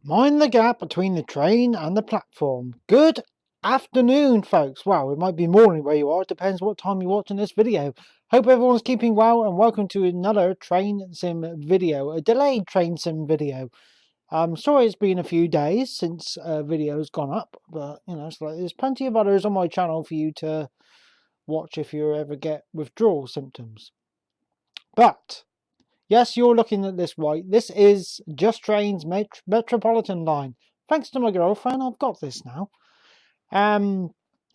Mind the gap between the train and the platform. Good afternoon, folks. Well, it might be morning where you are. It depends what time you're watching this video. Hope everyone's keeping well and welcome to another train sim video, a delayed train sim video. I'm sorry it's been a few days since a video's gone up, but you know, it's like there's plenty of others on my channel for you to watch if you ever get withdrawal symptoms. But yes, you're looking at this right. This is Just Train's Metropolitan line. Thanks to my girlfriend, I've got this now. And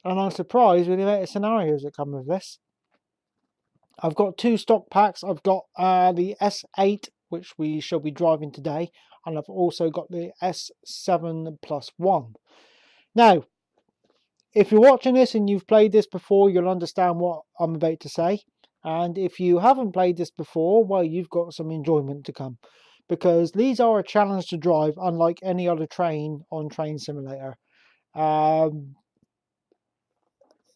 I'm surprised with the amount of scenarios that come with this. I've got two stock packs. I've got the S8, which we shall be driving today, and I've also got the S7 Plus 1. Now, if you're watching this and you've played this before, you'll understand what I'm about to say. And if you haven't played this before, well, you've got some enjoyment to come. Because these are a challenge to drive, unlike any other train on Train Simulator.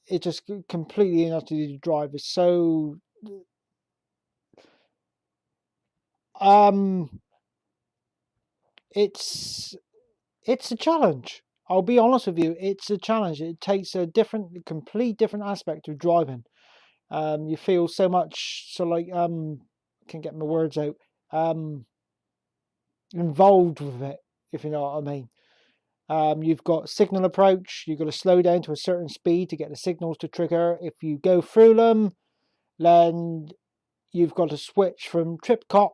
It just completely and utterly to drive is so... it's a challenge. I'll be honest with you, it's a challenge. It takes a complete different aspect of driving. You feel so much, can't get my words out, involved with it, if you know what I mean. You've got signal approach. You've got to slow down to a certain speed to get the signals to trigger. If you go through them, then you've got to switch from trip clock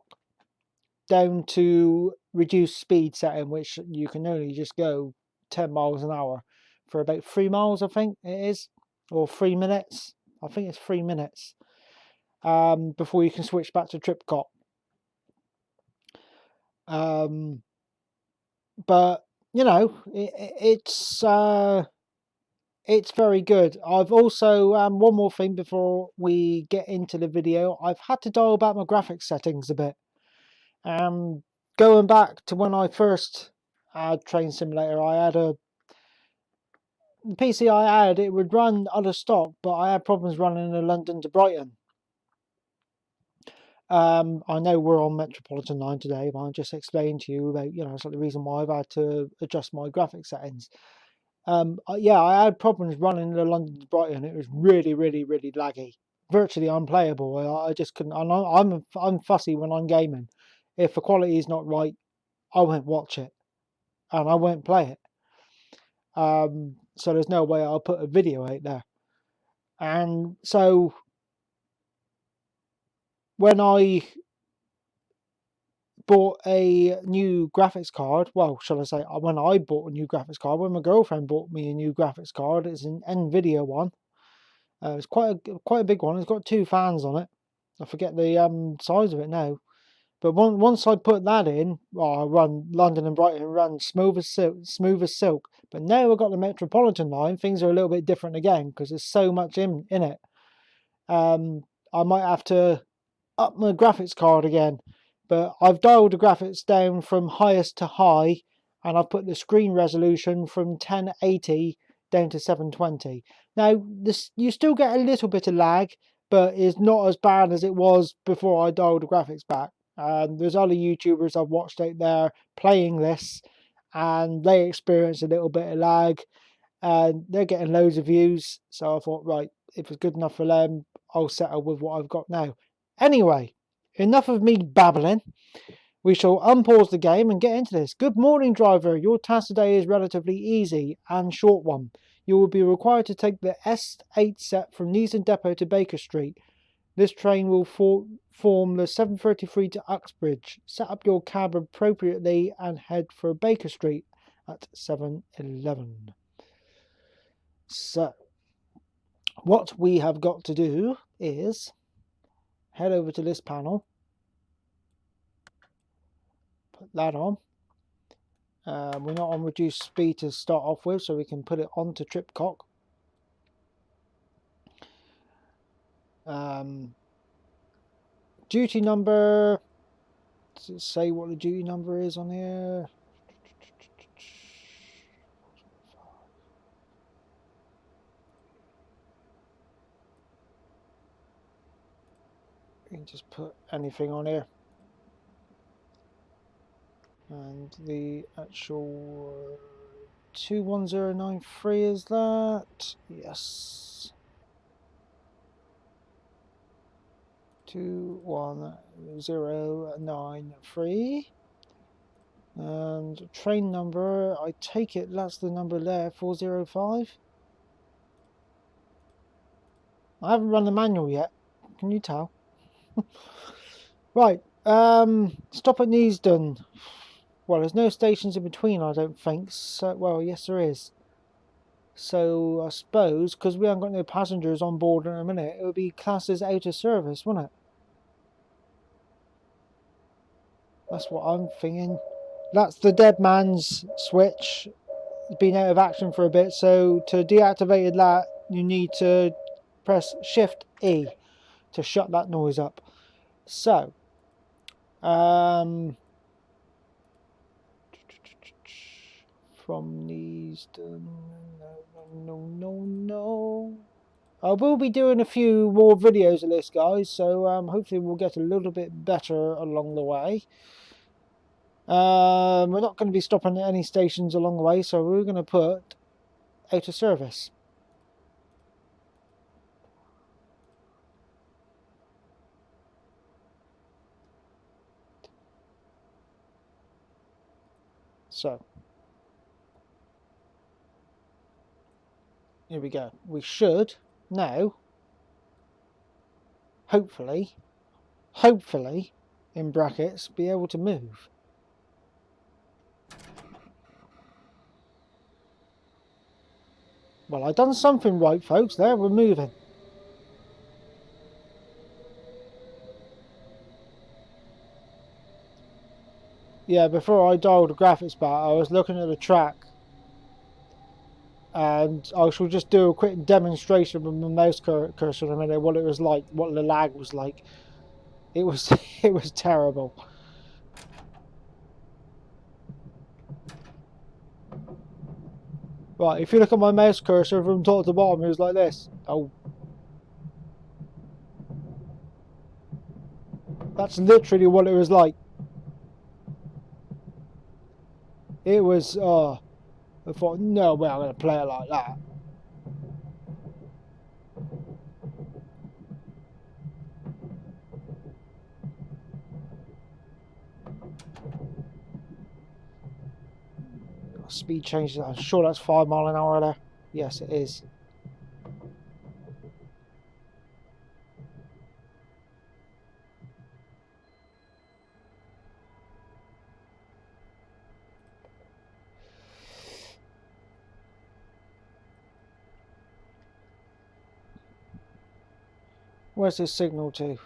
down to reduced speed setting, which you can only just go 10 miles an hour for about 3 miles, I think it is, or 3 minutes. I think it's 3 minutes before you can switch back to trip clock. But you know, it's very good. I've also one more thing before we get into the video. I've had to dial back my graphics settings a bit. Going back to when I first had Train Simulator, I had the PC I had, it would run out of stock, but I had problems running the London to Brighton. I know we're on Metropolitan line today, but I'll just explain to you about, you know, it's like the reason why I've had to adjust my graphics settings. Yeah, I had problems running the London to Brighton. It was really, really, really laggy, virtually unplayable. I just couldn't. I'm fussy when I'm gaming. If the quality is not right, I won't watch it, and I won't play it. So there's no way I'll put a video out there. And so when I bought a new graphics card, well, shall I say, when I bought a new graphics card, when my girlfriend bought me a new graphics card, it's an NVIDIA one. It's quite a big one. It's got 2 fans on it. I forget the size of it now. But once I put that in, well, I run London and Brighton, run smooth as silk. But now I've got the Metropolitan line, things are a little bit different again because there's so much in it. I might have to up my graphics card again. But I've dialed the graphics down from highest to high, and I've put the screen resolution from 1080 down to 720. Now, you still get a little bit of lag, but it's not as bad as it was before I dialed the graphics back. There's other YouTubers I've watched out there playing this, and they experience a little bit of lag, and they're getting loads of views. So I thought, right, if it's good enough for them, I'll settle with what I've got now. Anyway, enough of me babbling. We shall unpause the game and get into this. Good morning, driver. Your task today is relatively easy and short one. You will be required to take the S8 set from Neasden Depot to Baker Street. This train will form the 733 to Uxbridge. Set up your cab appropriately and head for Baker Street at 7:11. So, what we have got to do is head over to this panel, put that on. We're not on reduced speed to start off with, so we can put it onto trip cock. Duty number, does it say what the duty number is on here? You can just put anything on here. And the actual 21093 is that? Yes. 21093. And train number, I take it that's the number there, 405. I haven't run the manual yet. Can you tell? Right. Stop at Neasden. Well, there's no stations in between, I don't think. So, well, yes, there is. So I suppose because we haven't got no passengers on board in a minute, it would be classed as out of service, wouldn't it? That's what I'm thinking. That's the dead man's switch. It's been out of action for a bit, so to deactivate that, you need to press Shift E to shut that noise up. So, from Neasden, no. I will be doing a few more videos of this, guys, so hopefully we'll get a little bit better along the way. We're not going to be stopping at any stations along the way, so we're going to put out of service. So, here we go. We should now, hopefully, in brackets, be able to move. Well, I've done something right, folks. There, we're moving. Yeah, before I dialed the graphics back, I was looking at the track. And I shall just do a quick demonstration with my mouse cursor in a minute, what it was like, what the lag was like. It was, it was terrible. Right, if you look at my mouse cursor from top to bottom, it was like this. Oh. That's literally what it was like. It was, I thought, no way I'm going to play it like that. Speed changes, I'm sure that's 5 miles an hour there. Yes, it is. Where's this signal to?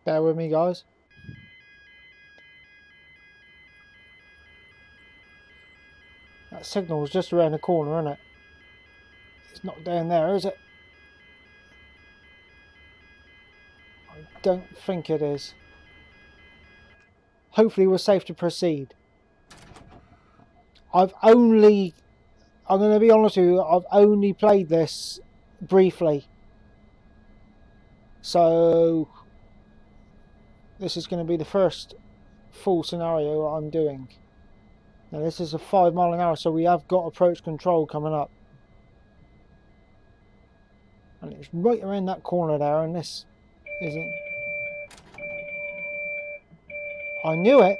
Bear with me, guys. That signal's just around the corner, isn't it? It's not down there, is it? I don't think it is. Hopefully we're safe to proceed. I'm going to be honest with you, I've only played this briefly. So this is going to be the first full scenario I'm doing. Now this is a 5 mile an hour, so we have got approach control coming up. And it's right around that corner there, and this isn't... I knew it!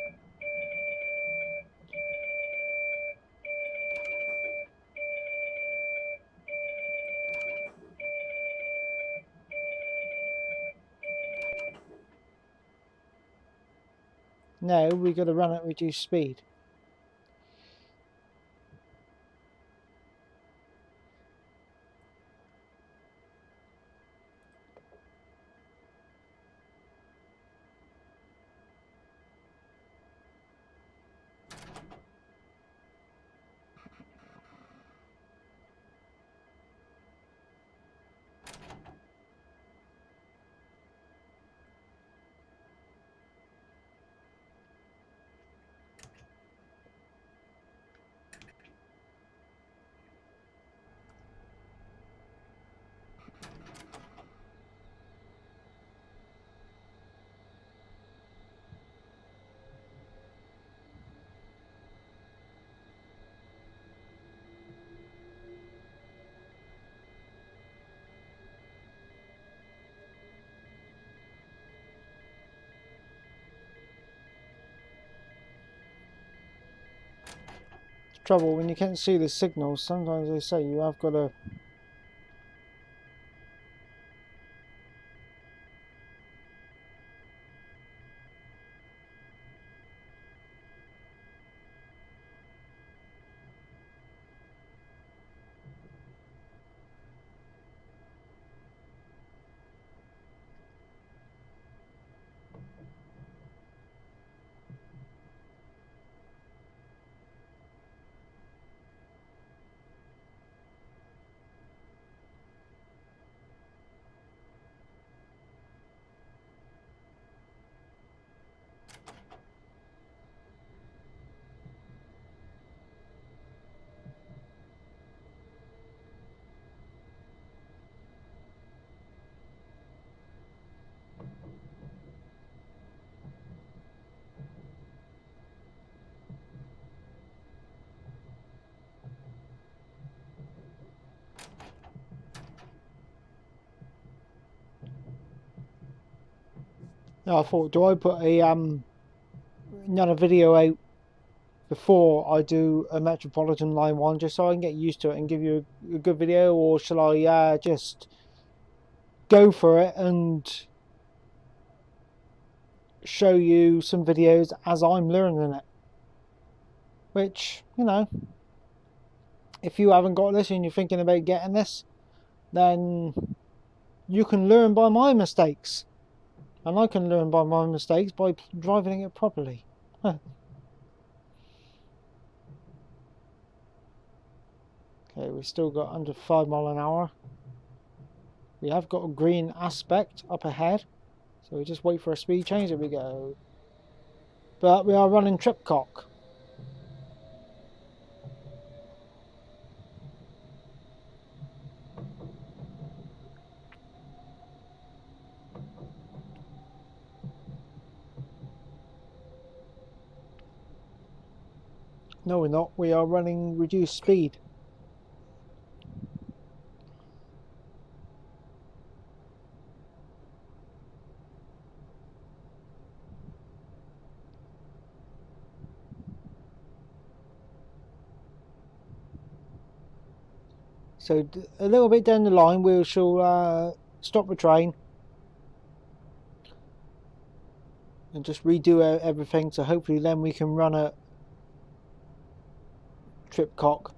Now we've got to run at reduced speed. trouble when you can't see the signals. Sometimes they say you have got to. I thought, do I put a another video out before I do a Metropolitan line 1 just so I can get used to it and give you a good video, or shall I just go for it and show you some videos as I'm learning it? Which, you know, if you haven't got this and you're thinking about getting this, then you can learn by my mistakes. And I can learn by my mistakes by driving it properly. Okay, we've still got under 5 miles an hour. We have got a green aspect up ahead. So we just wait for a speed change. There we go. But we are running tripcock. No, we're not. We are running reduced speed. So a little bit down the line, we shall stop the train and just redo everything. So hopefully then we can run a tripcock.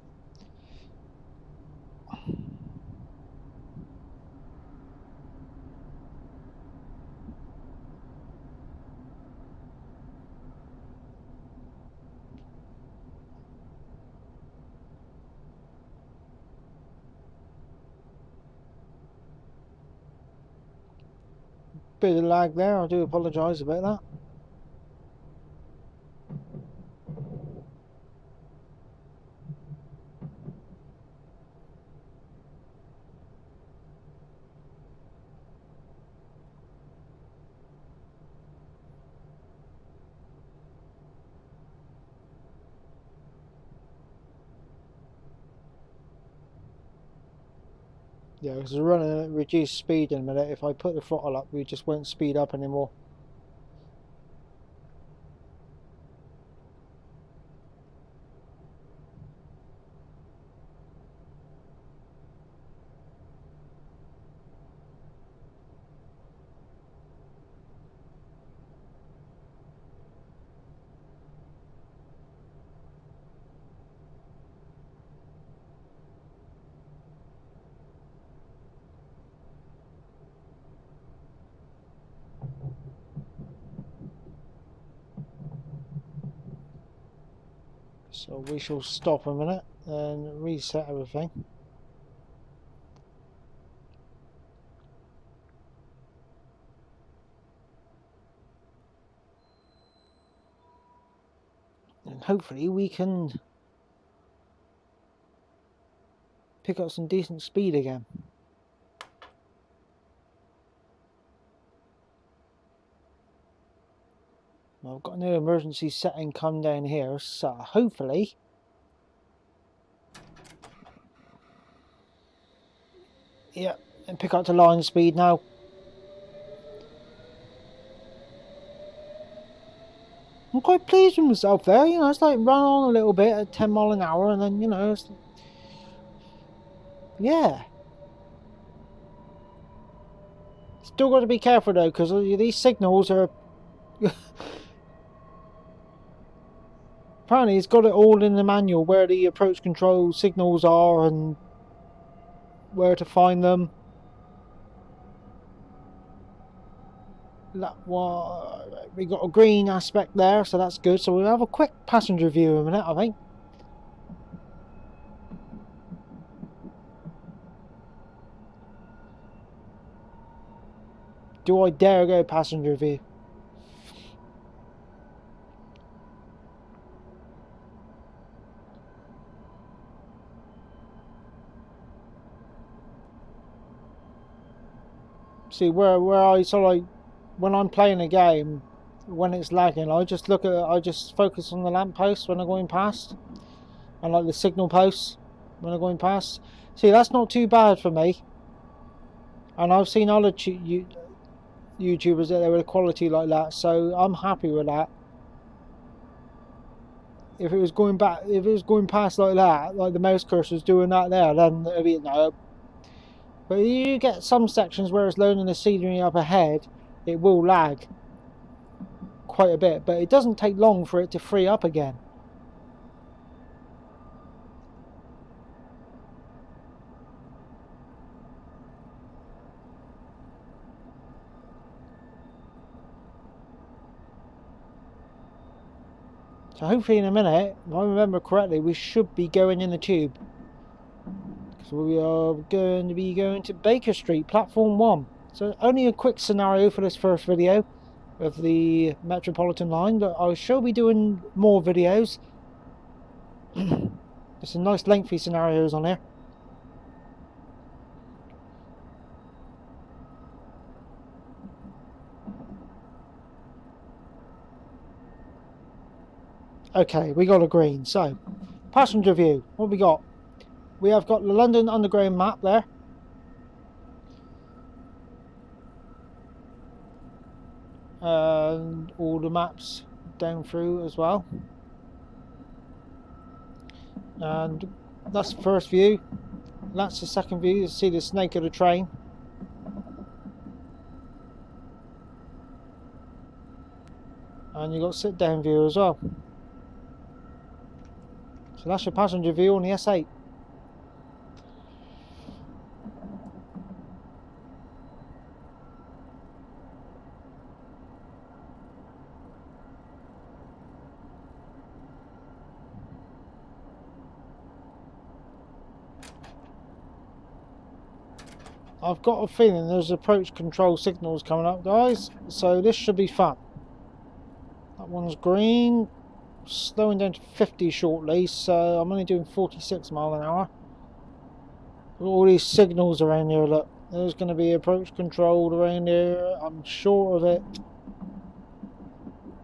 Bit of lag there. I do apologise about that. Yeah, because we're running at reduced speed in a minute. If I put the throttle up, we just won't speed up anymore. So we shall stop a minute and reset everything. And hopefully we can pick up some decent speed again. Well, I've got no emergency setting come down here, so hopefully yeah, and pick up to line speed now. I'm quite pleased with myself there. You know, it's like run on a little bit at 10 mile an hour, and then, you know, it's, yeah. Still got to be careful though, because these signals are. Apparently, it's got it all in the manual where the approach control signals are and where to find them. We got a green aspect there, so that's good. So we'll have a quick passenger view in a minute, I think. Do I dare go passenger view? See where I sort of like when I'm playing a game, when it's lagging, I just focus on the lamppost when I'm going past, and like the signal posts when I'm going past. See, that's not too bad for me. And I've seen other YouTubers that there with quality like that, so I'm happy with that. If it was going past like that, like the mouse cursor's doing that there, then it'd be no. But you get some sections where it's loading the scenery up ahead, it will lag quite a bit, but it doesn't take long for it to free up again. So hopefully in a minute, if I remember correctly, we should be going in the tube. So we are going to be going to Baker Street, platform 1. So only a quick scenario for this first video of the Metropolitan line, but I shall be doing more videos. There's some nice lengthy scenarios on here. Okay, we got a green. So, passenger view. What we got? We have got the London Underground map there. And all the maps down through as well. And that's the first view. That's the second view. You see the snake of the train. And you got sit down view as well. So that's your passenger view on the S8. I've got a feeling there's approach control signals coming up, guys. So this should be fun. That one's green. Slowing down to 50 shortly, so I'm only doing 46 mile an hour. All these signals around here, look. There's going to be approach control around here. I'm sure of it.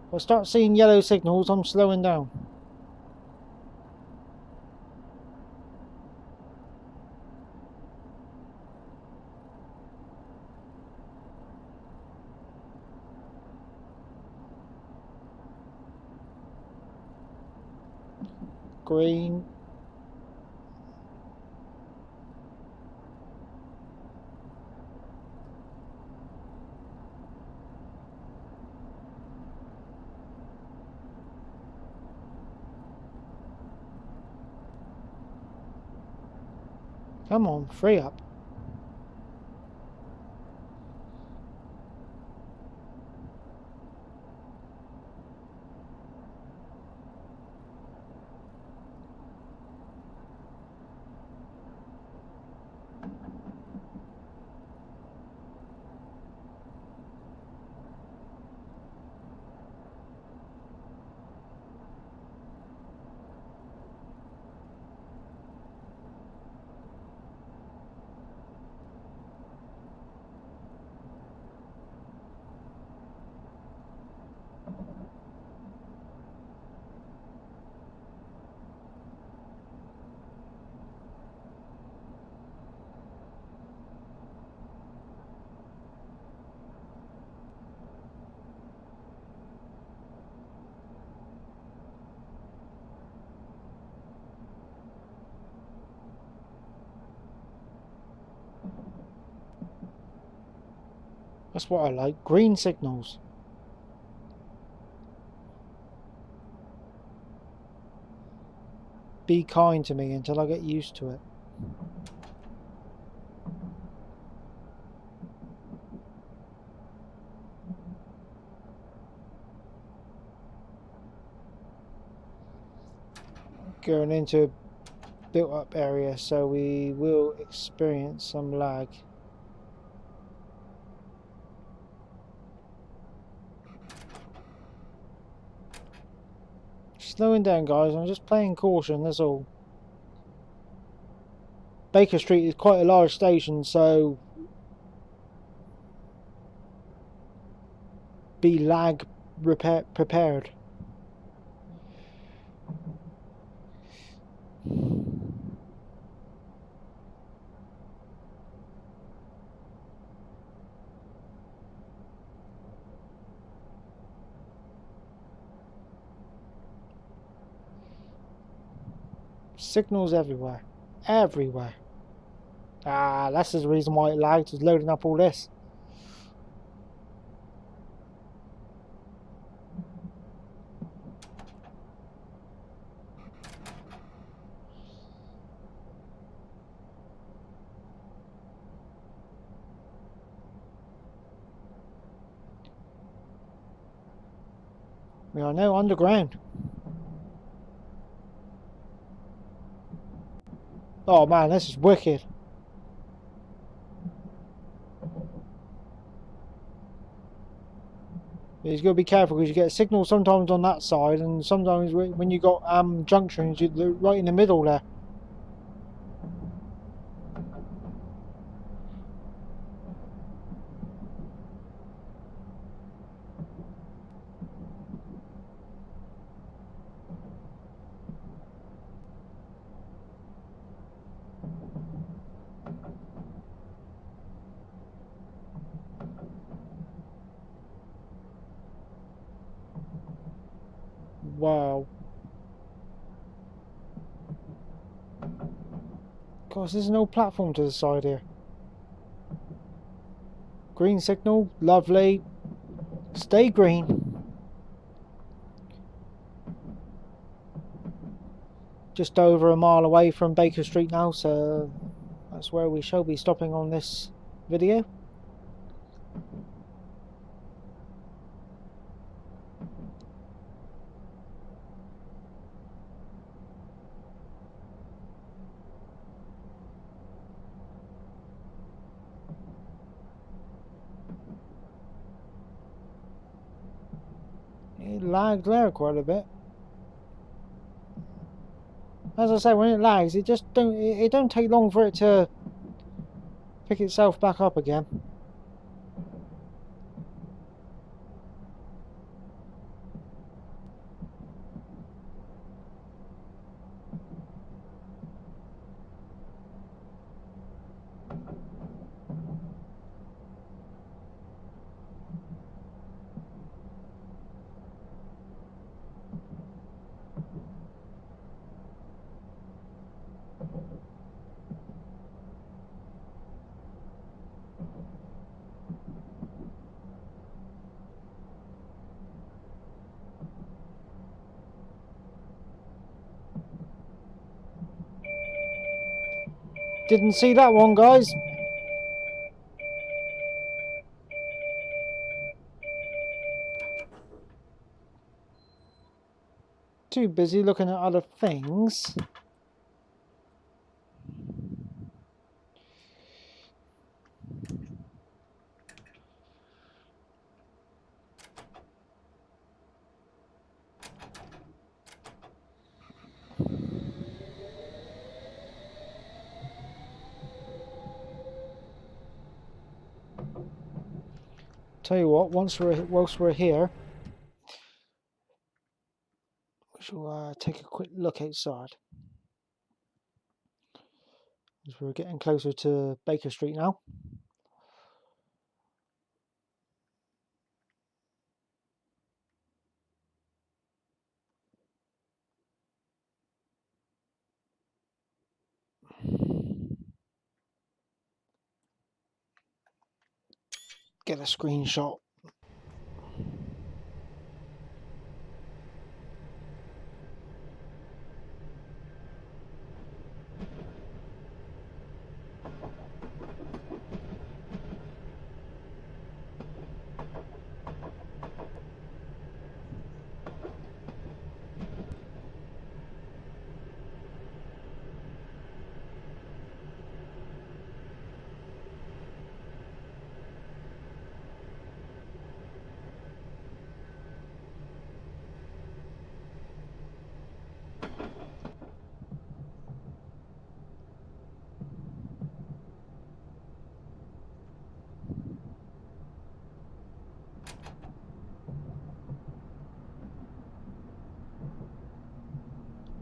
If I start seeing yellow signals, I'm slowing down. Green. Come on, free up. That's what I like. Green signals. Be kind to me until I get used to it. Going into a built up area, so we will experience some lag. Slowing down, guys. I'm just playing caution, that's all. Baker Street is quite a large station, so be lag prepared. Signals everywhere. Everywhere. Ah, that's the reason why it lagged, is loading up all this. We are now underground. Oh man, this is wicked. You've got to be careful because you get a signal sometimes on that side, and sometimes when you got junctions, you're right in the middle there. Wow. Gosh, there's no platform to the side here. Green signal, lovely. Stay green. Just over a mile away from Baker Street now, so that's where we shall be stopping on this video. It lagged there quite a bit. As I say, when it lags, it don't take long for it to pick itself back up again. Didn't see that one, guys. Too busy looking at other things. Tell you what, whilst we're here, we shall take a quick look outside. As we're getting closer to Baker Street now. get a screenshot.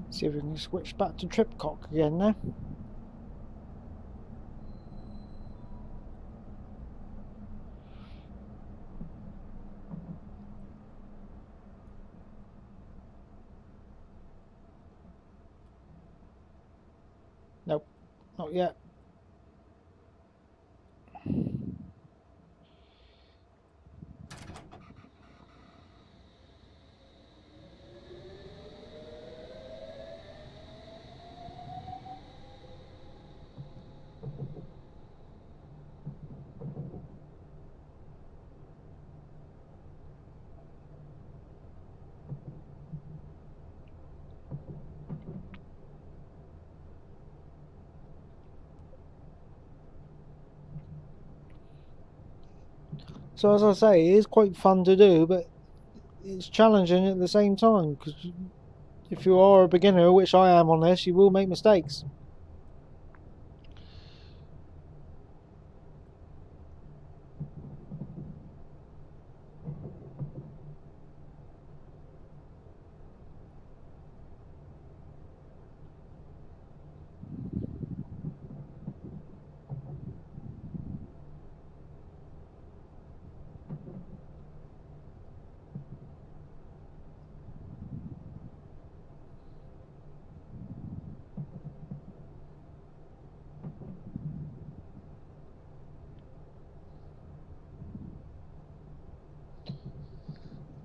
See if we can switch back to Tripcock again now. Nope, not yet. So as I say, it is quite fun to do, but it's challenging at the same time, because if you are a beginner, which I am on this, you will make mistakes.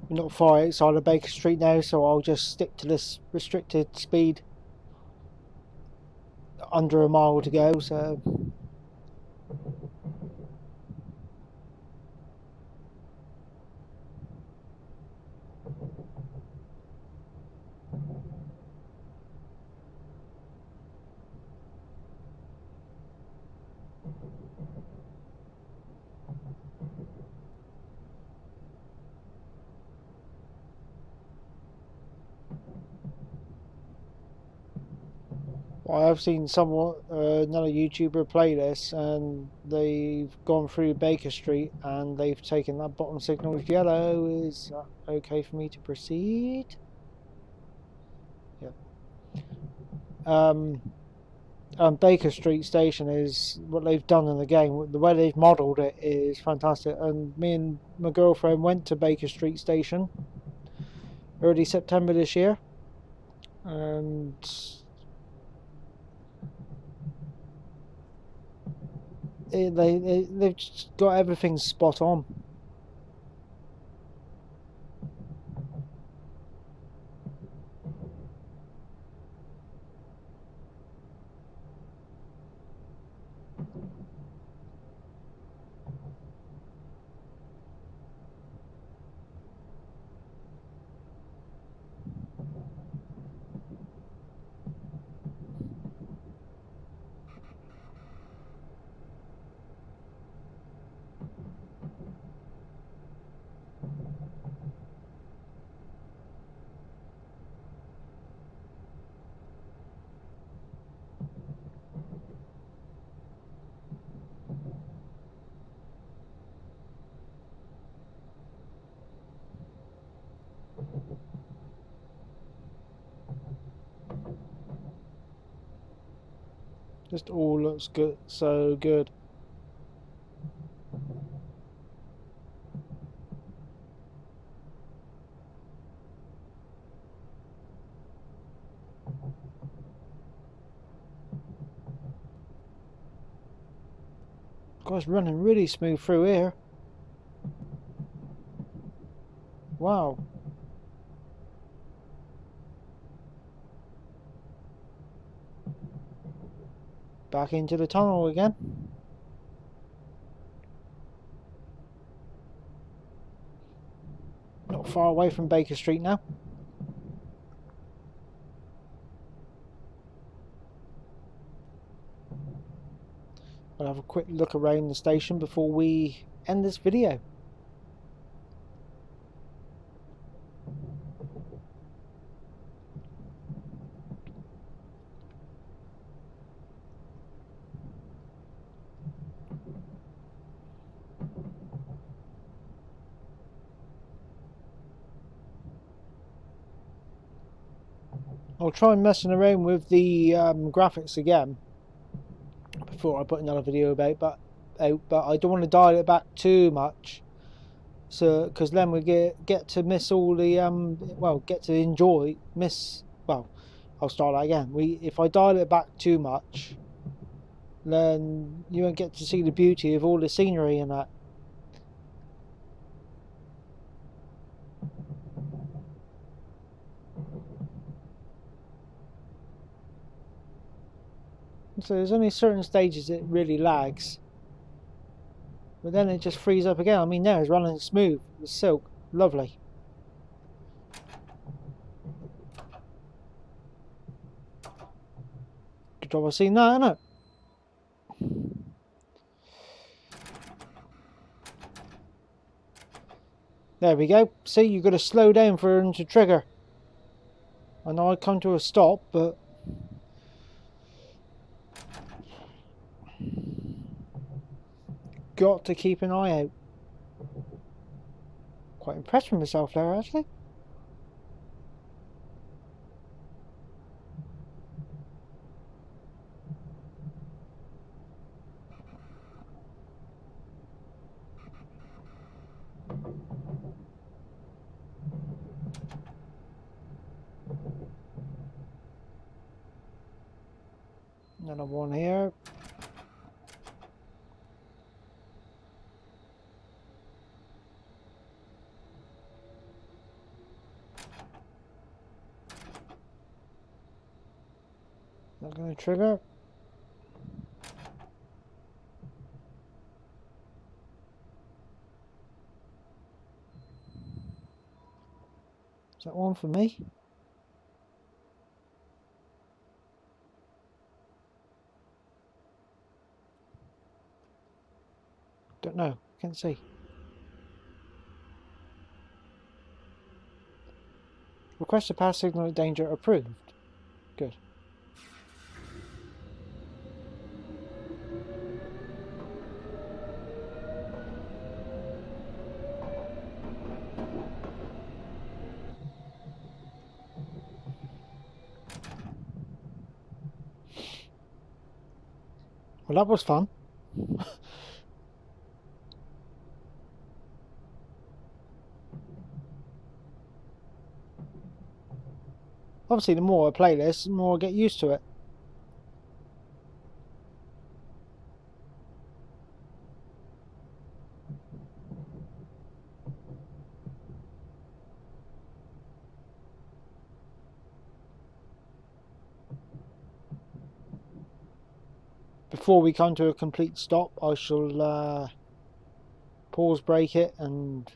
We're not far outside of Baker Street now, so I'll just stick to this restricted speed. Under a mile to go, so I have seen someone, another YouTuber play this, and they've gone through Baker Street and they've taken that bottom signal as yellow. Is that okay for me to proceed? Yeah. Baker Street Station is what they've done in the game. The way they've modelled it is fantastic. And me and my girlfriend went to Baker Street Station early September this year, and they've just got everything spot on. Just all looks good, so good. Guys, running really smooth through here. Back into the tunnel again. Not far away from Baker Street now. I'll have a quick look around the station before we end this video. I'll try messing around with the graphics again before I put another video about, but I don't want to dial it back too much, so because then we get to miss all the I'll start that again. If I dial it back too much, then you won't get to see the beauty of all the scenery and that. So there's only certain stages it really lags, but then it just frees up again. I mean, now it's running smooth. The silk, lovely. Good job I've seen that, innit? There we go. See, you've got to slow down for him to trigger. I know I come to a stop, but got to keep an eye out. Quite impressed with myself there, actually. Another one here. Not going to trigger. Is that one for me? Don't know. Can't see. Request a pass signal danger approved. Good. Well, that was fun. Obviously, the more I play this, the more I get used to it. Before we come to a complete stop, I shall pause brake it and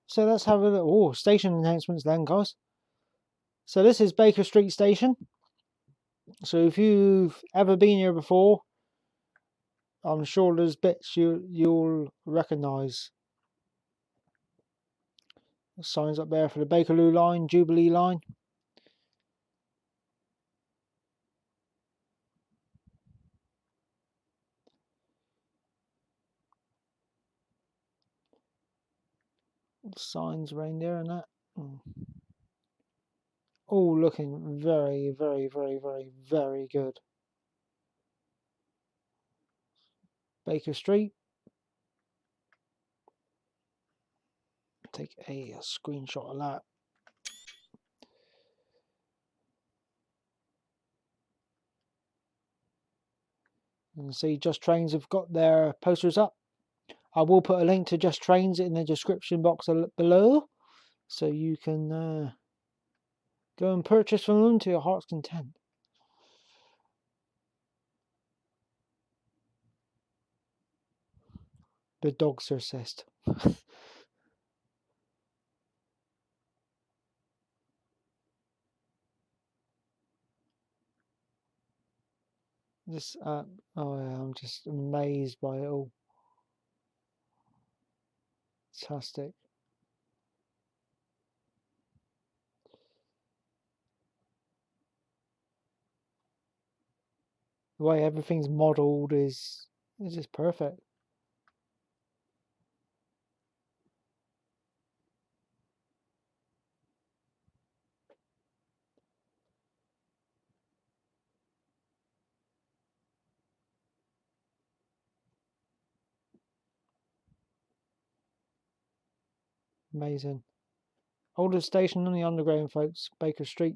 so let's have a look. Station announcements then, guys. So this is Baker Street Station. So if you've ever been here before, I'm sure there's bits you'll recognise. Signs up there for the Bakerloo line, Jubilee line. Signs around there and that. All looking very, very, very, very, very good. Baker Street. Take a screenshot of that. You can see Just Trains have got their posters up. I will put a link to Just Trains in the description box below, so you can go and purchase from them to your heart's content. The dogs assist. Just oh yeah, I'm just amazed by it all. Fantastic. The way everything's modelled is just perfect. Amazing. Oldest station on the underground, folks. Baker Street.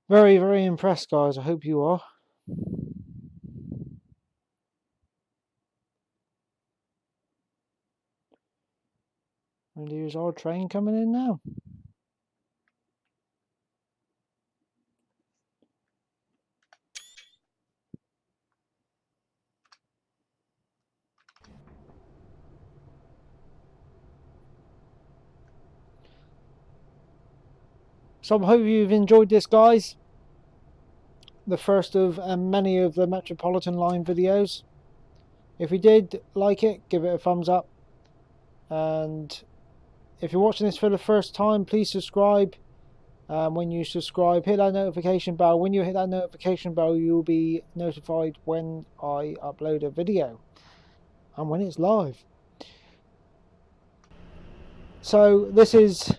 Very, very impressed, guys. I hope you are. And here's our train coming in now. So I hope you've enjoyed this, guys. The first of many of the Metropolitan line videos. If you did like it, give it a thumbs up. And if you're watching this for the first time, please subscribe. When you subscribe, hit that notification bell. When you hit that notification bell, you'll be notified when I upload a video and when it's live. So this is,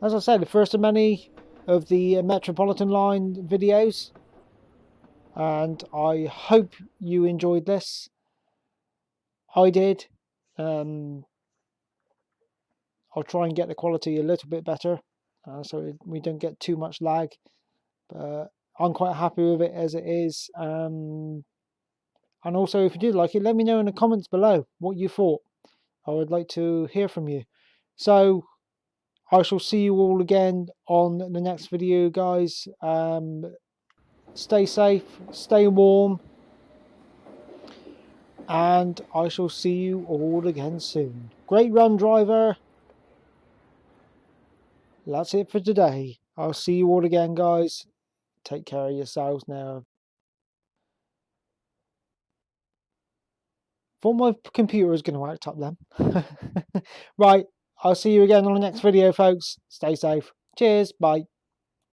as I said, the first of many of the Metropolitan line videos, and I hope you enjoyed this. I did. I'll try and get the quality a little bit better, so we don't get too much lag. But I'm quite happy with it as it is. And also, if you did like it, let me know in the comments below what you thought. I would like to hear from you. So I shall see you all again on the next video, guys. Stay safe, stay warm, and I shall see you all again soon. Great run, driver. That's it for today. I'll see you all again, guys. Take care of yourselves now. Thought my computer was going to act up then. Right, I'll see you again on the next video, folks. Stay safe. Cheers. Bye.